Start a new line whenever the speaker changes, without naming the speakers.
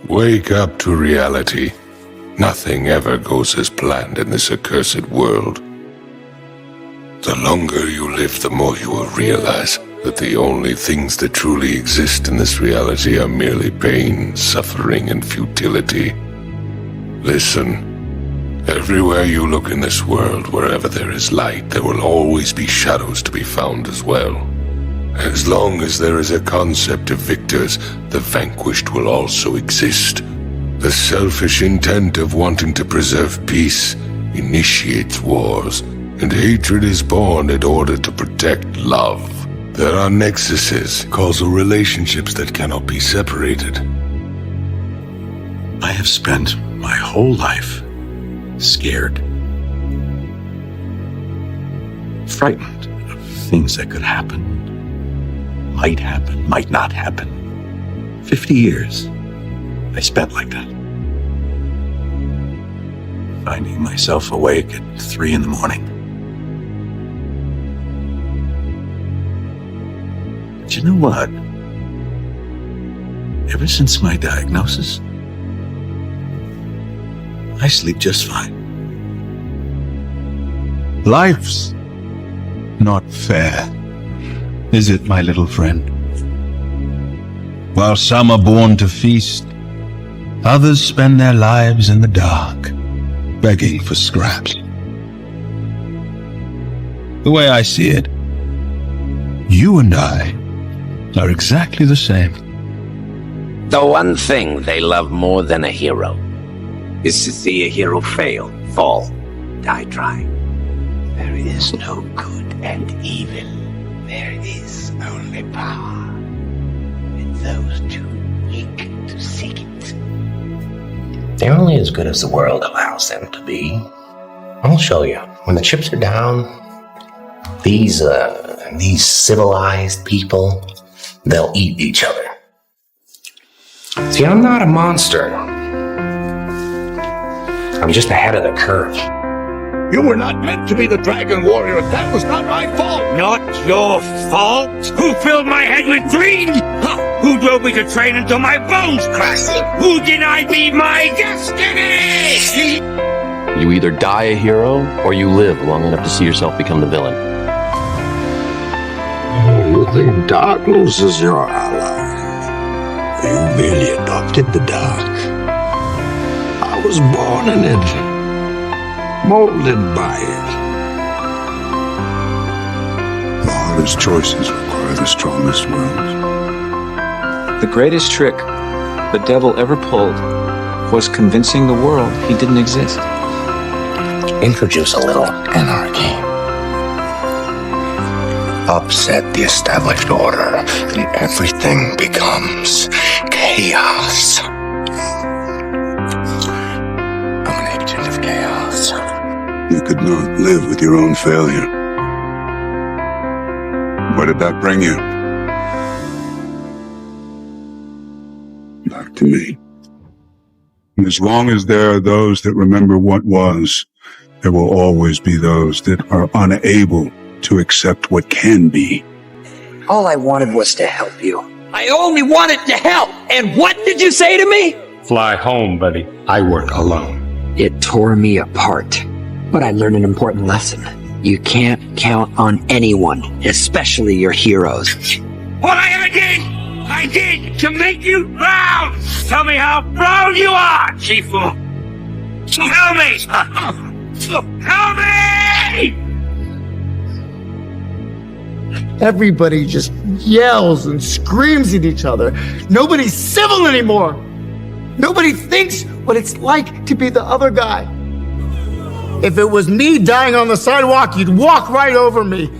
Wake up to reality. Nothing ever goes as planned in this accursed world. The longer you live, the more you will realize that the only things that truly exist in this reality are merely pain, suffering, and futility. Listen. Everywhere you look in this world, wherever there is light, there will always be shadows to be found as well. As long as there is a concept of victors, the vanquished will also exist. The selfish intent of wanting to preserve peace initiates wars, and hatred is born in order to protect love. There are nexuses, causal relationships that cannot be separated.
I have spent my whole life scared, frightened of things that could happen, might not happen. 50 years I spent like that, finding myself awake at 3 in the morning. But you know what? Ever since my diagnosis, I sleep just fine.
Life's not fair, is it, my little friend? While some are born to feast, others spend their lives in the dark, begging for scraps. The way I see it, you and I are exactly the same.
The one thing they love more than a hero is to see a hero fail, fall, die trying. There is no good and evil. There is only power. And those too weak to seek it.
They're only as good as the world allows them to be. I'll show you. When the chips are down, these civilized people, they'll eat each other. See, I'm not a monster. I'm just ahead of the curve.
You were not meant to be the Dragon Warrior. That was not my fault.
Not your fault? Who filled my head with greed? Who drove me to train until my bones cracked? Who denied me my destiny?
You either die a hero, or you live long enough to see yourself become the villain.
You think darkness is your ally? You merely adopted the dark. I was born in it, molded by it.
The hardest choices require the strongest wills.
The greatest trick the devil ever pulled was convincing the world he didn't exist.
Introduce a little anarchy. Upset the established order, and everything becomes chaos. I'm an agent of chaos.
You could not live with your own failure. Where did that bring you? Back to me. And as long as there are those that remember what was, there will always be those that are unable to accept what can be.
All I wanted was to help you.
I only wanted to help. And what did you say to me?
Fly home, buddy. I work alone.
It tore me apart. But I learned an important lesson. You can't count on anyone, especially your heroes.
What I did to make you proud. Tell me how proud you are, Chifu. Tell me. Tell me!
Everybody just yells and screams at each other. Nobody's civil anymore. Nobody thinks what it's like to be the other guy. If it was me dying on the sidewalk, you'd walk right over me.